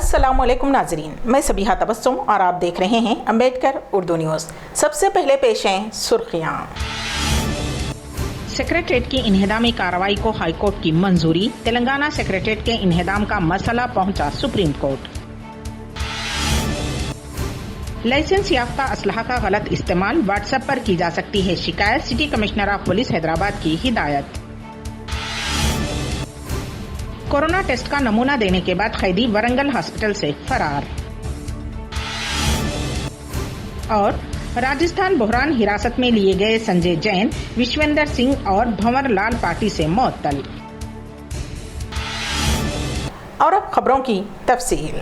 अस्सलाम वालेकुम नाजरीन, मैं सबीहा तबस्सुम और आप देख रहे हैं अम्बेडकर उर्दू न्यूज़। सबसे पहले पेश हैं सुर्खियाँ। सेक्रेटेरिएट की इन्हदामी कार्रवाई को हाईकोर्ट की मंजूरी। तेलंगाना सेक्रेटेरिएट के इन्हदाम का मसला पहुंचा सुप्रीम कोर्ट। लाइसेंस याफ्ता असलहा का गलत इस्तेमाल, व्हाट्सएप पर की जा सकती है शिकायत। City commissioner of police Hyderabad की हिदायत। कोरोना टेस्ट का नमूना देने के बाद कैदी वरंगल हॉस्पिटल से फरार। और राजस्थान बहरान हिरासत में लिए गए संजय जैन, विश्वेंद्र सिंह और भंवर लाल पार्टी से मअतल। और अब खबरों की तफसील।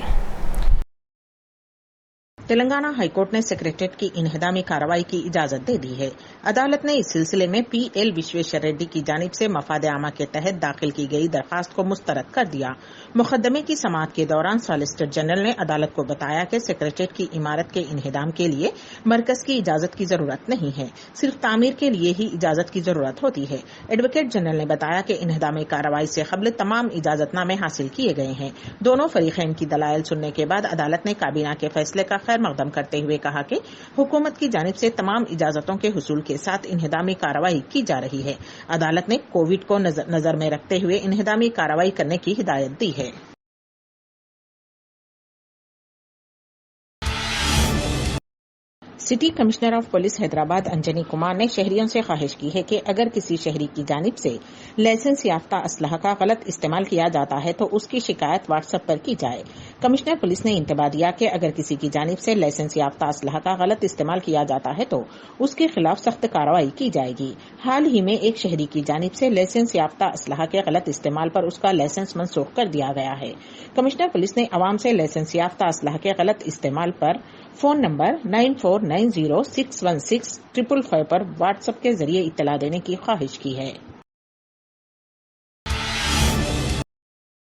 तेलंगाना हाईकोर्ट ने सेक्रेटेरिएट की इन्हदामी कार्रवाई की इजाजत दे दी है। अदालत ने इस सिलसिले में पीएल विश्वेश्वर रेड्डी की जानिब से मफाद आमा के तहत दाखिल की गई दरखास्त को मुस्तरद कर दिया। मुकदमे की समाअत के दौरान सॉलिसिटर जनरल ने अदालत को बताया कि सेक्रेटेरिएट की इमारत के इन्हदाम के लिए मरकज की इजाजत की जरूरत नहीं है, सिर्फ तामीर के लिए ही इजाजत की जरूरत होती है। एडवोकेट जनरल ने बताया कि इन्हदामी कार्रवाई से कबल तमाम इजाजतनामे हासिल किए गए हैं। दोनों फरीकैन की दलाइल सुनने के बाद अदालत ने काबीना के फैसले का खैर मकदम करते हुए कहा कि हुकूमत की जानिब से तमाम इजाजतों के हुसूल के साथ इन्हदामी कार्रवाई की जा रही है। अदालत ने कोविड को नजर में रखते हुए इन्हदामी कार्रवाई करने की हिदायत दी है। City commissioner of police Hyderabad Anjani Kumar ने शहरियों से ख्वाहिश की है कि अगर किसी शहरी की जानिब से लाइसेंस याफ्ता असलहा का गलत इस्तेमाल किया जाता है तो उसकी शिकायत व्हाट्सएप पर की जाए। कमिश्नर पुलिस ने इंतबाह दिया कि अगर किसी की जानिब से लाइसेंस याफ्ता असलहा का गलत इस्तेमाल किया जाता है तो उसके खिलाफ सख्त कार्रवाई की जाएगी। हाल ही में एक शहरी की जानिब से लाइसेंस याफ्ता असलहा के गलत इस्तेमाल पर उसका लाइसेंस मनसूख कर दिया गया है। कमिश्नर पुलिस ने अवाम से लाइसेंस याफ्ता असलहा के गलत इस्तेमाल पर फोन नंबर 9490616555 पर व्हाट्सएप के जरिए इत्तला देने की ख्वाहिश की है।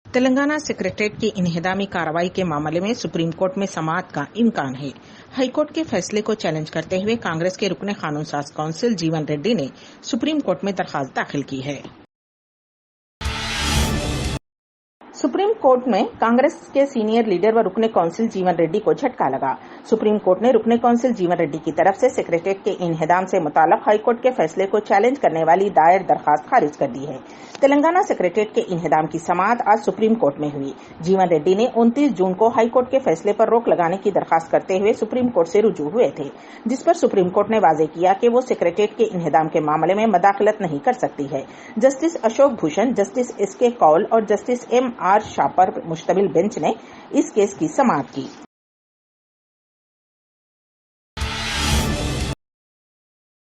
तेलंगाना सेक्रेटेरिएट की इन्हदामी कार्रवाई के मामले में सुप्रीम कोर्ट में समाअत का इम्कान है। हाईकोर्ट के फैसले को चैलेंज करते हुए कांग्रेस के रुकने कानून साज काउंसिल जीवन रेड्डी ने सुप्रीम कोर्ट में दरखास्त दाखिल की है। सुप्रीम कोर्ट में कांग्रेस के सीनियर लीडर व रुकने काउंसिल जीवन रेड्डी को झटका लगा। सुप्रीम कोर्ट ने रुकने काउंसिल जीवन रेड्डी की तरफ से सेक्रेटेरिएट के इन्हदाम से मुताल्लिक हाईकोर्ट के फैसले को चैलेंज करने वाली दायर दरखास्त खारिज कर दी है। तेलंगाना सेक्रेटेरिएट के इन्हदाम की समाअत आज सुप्रीम कोर्ट में हुई। जीवन रेड्डी ने 29 जून को हाईकोर्ट के फैसले पर रोक लगाने की दरखास्त करते हुए सुप्रीम कोर्ट से रुजू हुए थे, जिस पर सुप्रीम कोर्ट ने वाजे किया कि वो सेक्रेटेरिएट के इन्हदाम के मामले में मदाखलत नहीं कर सकती है। Justice Ashok Bhushan, justice SK. Kaul और जस्टिस M.R. शाह पर मुश्तमिल बेंच ने इस केस की समाअत की।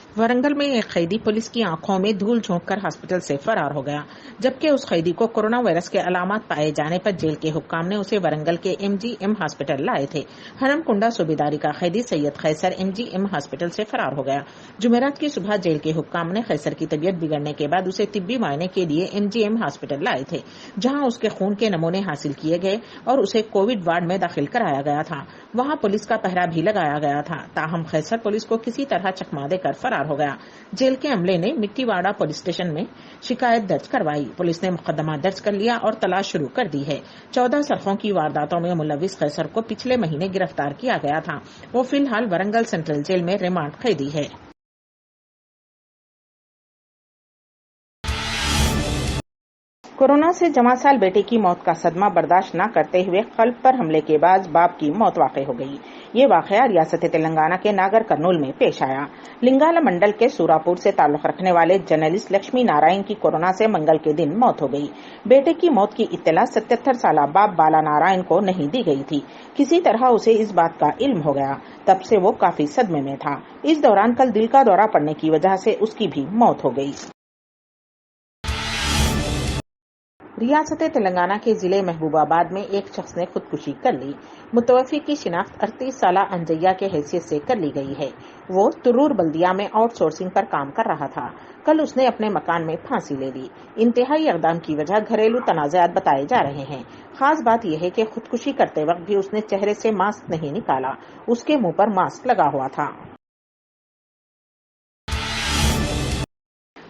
वरंगल में एक कैदी पुलिस की आंखों में धूल झोंककर हॉस्पिटल से फरार हो गया, जबकि उस कैदी को कोरोना वायरस के अलामत पाए जाने पर जेल के हुक्काम ने उसे वरंगल के MGM हॉस्पिटल लाए थे। हरमकुंडा सूबेदारी का कैदी सैयद खैसर MGM हॉस्पिटल से फरार हो गया। जुमेरात की सुबह जेल के हुक्काम ने खैसर की तबीयत बिगड़ने के बाद उसे तिब्बी मुआयने के लिए MGM हॉस्पिटल लाए थे, जहां उसके खून के नमूने हासिल किए गए और उसे कोविड वार्ड में दाखिल कराया गया था। वहां पुलिस का पहरा भी लगाया गया था, ताहम खैसर पुलिस को किसी तरह चकमा देकर फरार हो गया। जेल के अमले ने मिट्टीवाड़ा पुलिस स्टेशन में शिकायत दर्ज करवाई। पुलिस ने मुकदमा दर्ज कर लिया और तलाश शुरू कर दी है। 14 सरखों की वारदातों में मुलविस खैसर को पिछले महीने गिरफ्तार किया गया था। वो फिलहाल वरंगल सेंट्रल जेल में रिमांड कैदी है। कोरोना से जमा साल बेटे की मौत का सदमा बर्दाश्त न करते हुए कल्ब पर हमले के बाद बाप की मौत वाक़ई हो गई। ये वाक़या रियासत तेलंगाना के नागर कर्नूल में पेश आया। लिंगाला मंडल के सूरापुर से ताल्लुक रखने वाले जर्नलिस्ट लक्ष्मी नारायण की कोरोना से मंगल के दिन मौत हो गई। बेटे की मौत की इत्तला 77 साला बाप बाला नारायण को नहीं दी गई थी। किसी तरह उसे इस बात का इल्म हो गया, तब से वो काफी सदमे में था। इस दौरान कल दिल का दौरा पड़ने की वजह से उसकी भी मौत हो गई। रियासत तेलंगाना के जिले महबूबाबाद में एक शख्स ने खुदकुशी कर ली। मुतवफ़ी की शिनाख्त 38 साला अंजैया के हैसियत से कर ली गई है। वो तुर्रूर बल्दिया में आउटसोर्सिंग पर काम कर रहा था। कल उसने अपने मकान में फांसी ले ली। इंतहाई इक़दाम की वजह घरेलू तनाज़ात बताए जा रहे हैं। खास बात यह है कि खुदकुशी करते वक्त भी उसने चेहरे से मास्क नहीं निकाला, उसके मुंह पर मास्क लगा हुआ था।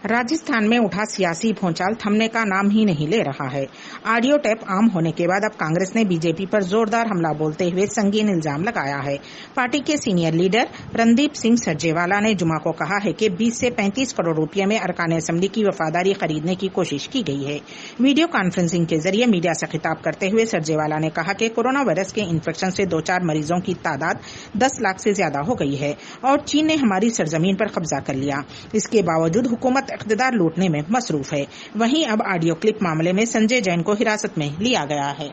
राजस्थान में उठा सियासी भूचाल थमने का नाम ही नहीं ले रहा है। ऑडियो टेप आम होने के बाद अब कांग्रेस ने बीजेपी पर जोरदार हमला बोलते हुए संगीन इल्जाम लगाया है। पार्टी के सीनियर लीडर रणदीप सिंह सुरजेवाला ने जुमा को कहा है कि 20 से 35 करोड़ रुपए में अरकान असेंबली की वफादारी खरीदने की कोशिश की गई है। वीडियो कॉन्फ्रेंसिंग के जरिए मीडिया से खिताब करते हुए सुरजेवाला ने कहा कि कोरोना वायरस के इन्फेक्शन से 2-4 मरीजों की तादाद 10 लाख से ज्यादा हो गई है और चीन ने हमारी सरजमीन पर कब्जा कर लिया। इसके बावजूद हुकूमत इख्तिदार लूटने में मसरूफ है। वहीं अब ऑडियो क्लिप मामले में संजय जैन को हिरासत में लिया गया है।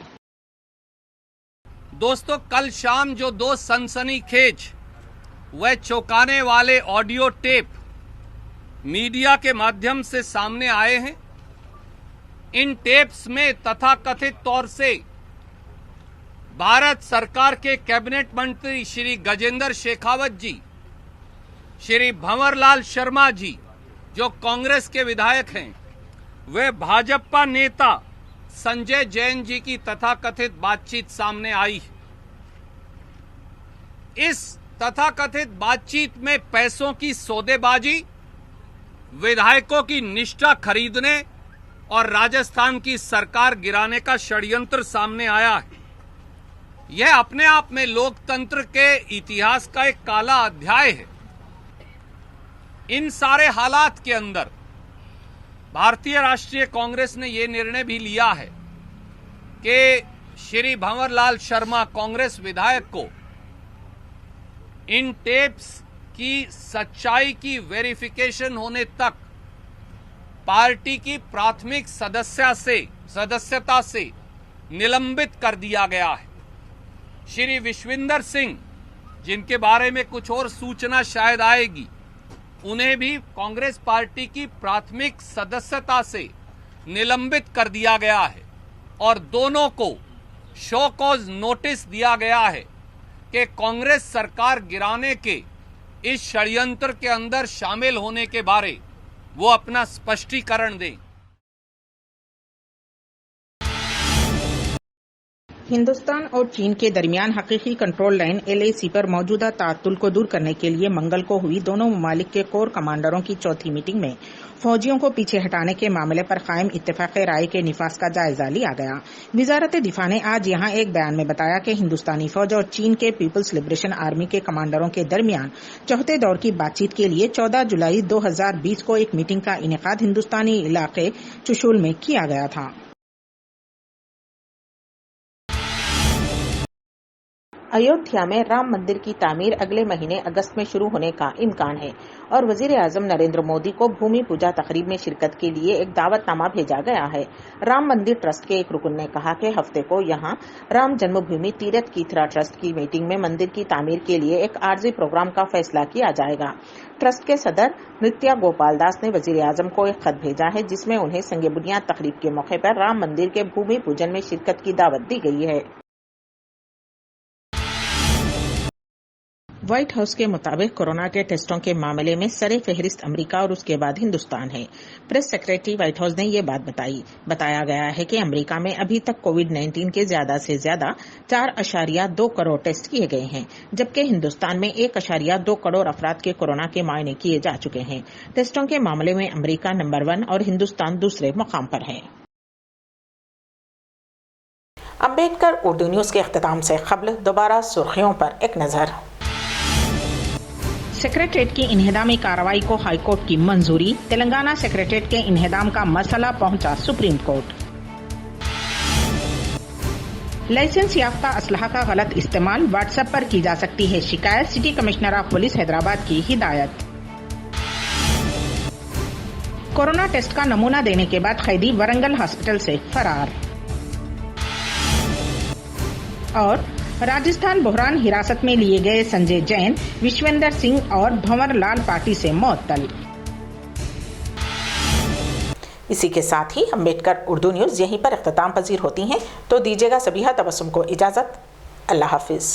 दोस्तों, कल शाम जो 2 सनसनीखेज व चौंकाने वाले ऑडियो टेप मीडिया के माध्यम से सामने आए हैं, इन टेप्स में तथाकथित तौर से भारत सरकार के कैबिनेट मंत्री श्री गजेंद्र शेखावत जी, श्री भंवरलाल शर्मा जी जो कांग्रेस के विधायक हैं, वे भाजपा नेता संजय जैन जी की तथाकथित बातचीत सामने आई। इस तथाकथित बातचीत में पैसों की सौदेबाजी, विधायकों की निष्ठा खरीदने और राजस्थान की सरकार गिराने का षड्यंत्र सामने आया है। यह अपने आप में लोकतंत्र के इतिहास का एक काला अध्याय है। इन सारे हालात के अंदर भारतीय राष्ट्रीय कांग्रेस ने यह निर्णय भी लिया है कि श्री भंवरलाल शर्मा कांग्रेस विधायक को इन टेप्स की सच्चाई की वेरिफिकेशन होने तक पार्टी की प्राथमिक सदस्यता से निलंबित कर दिया गया है। श्री विश्विंदर सिंह, जिनके बारे में कुछ और सूचना शायद आएगी, उन्हें भी कांग्रेस पार्टी की प्राथमिक सदस्यता से निलंबित कर दिया गया है और दोनों को शो कॉज नोटिस दिया गया है कि कांग्रेस सरकार गिराने के इस षड्यंत्र के अंदर शामिल होने के बारे वो अपना स्पष्टीकरण दें। हिंदुस्तान और चीन के दरमियान हकीकी कंट्रोल लाइन LAC पर मौजूदा ताअत्तुल को दूर करने के लिए मंगल को हुई दोनों ममालिक के कोर कमांडरों की चौथी मीटिंग में फौजियों को पीछे हटाने के मामले पर कायम इत्तेफाक राय के निफाज का जायजा लिया गया। वजारत दिफा ने आज यहां एक बयान में बताया कि हिंदुस्तानी फौज और चीन के पीपल्स लिबरेशन आर्मी के कमांडरों के दरमियान चौथे दौर की बातचीत के लिए 14 जुलाई 2020 को एक मीटिंग का इनेकाद हिंदुस्तानी इलाके चुशूल में किया गया था। अयोध्या में राम मंदिर की तामीर अगले महीने अगस्त में शुरू होने का इम्कान है और वजीर आजम नरेंद्र मोदी को भूमि पूजा तकरीब में शिरकत के लिए एक दावतनामा भेजा गया है। राम मंदिर ट्रस्ट के एक रुकन ने कहा कि हफ्ते को यहां राम जन्मभूमि तीरथ कीथरा ट्रस्ट की मीटिंग में मंदिर की तामीर के लिए एक आर्जी प्रोग्राम का फैसला किया जाएगा। ट्रस्ट के सदर नित्या गोपाल दास ने वजीर आजम को एक खत भेजा है जिसमें उन्हें संगे बुनियाद तकरीब के मौके पर राम मंदिर के भूमि पूजन में शिरकत की दावत दी गई है। व्हाइट हाउस के मुताबिक कोरोना के टेस्टों के मामले में सरे फहरिस्त अमेरिका और उसके बाद हिंदुस्तान है। प्रेस सेक्रेटरी व्हाइट हाउस ने ये बात बताया गया है कि अमेरिका में अभी तक कोविड-19 के ज्यादा से ज्यादा 4.2 करोड़ टेस्ट किए गए हैं, जबकि हिंदुस्तान में 1.2 करोड़ अफराद के कोरोना के मायने किए जा चुके हैं। टेस्टों के मामले में अमेरिका नंबर 1 और हिंदुस्तान दूसरे मुकाम पर है। अम्बेडकर उर्दू न्यूज के इख्तिताम से कबल दोबारा सुर्खियों पर एक नजर। सेक्रेटरीट की इन्हेदामी कार्रवाई को हाईकोर्ट की मंजूरी। तेलंगाना सेक्रेटरीट के इन्हेदाम का मसला पहुंचा सुप्रीम कोर्ट। लाइसेंस याफ्ता असलहा का गलत इस्तेमाल, व्हाट्सएप पर की जा सकती है शिकायत। City commissioner of police Hyderabad की हिदायत। कोरोना टेस्ट का नमूना देने के बाद कैदी वरंगल हॉस्पिटल से फरार। और राजस्थान बहरान हिरासत में लिए गए संजय जैन, विश्वेंद्र सिंह और भंवरलाल पार्टी से मुअत्तल। इसी के साथ ही अम्बेडकर उर्दू न्यूज यहीं पर इख्तिताम पजीर होती हैं, तो दीजिएगा सबीहा तबस्सुम को इजाजत। अल्लाह हाफिज।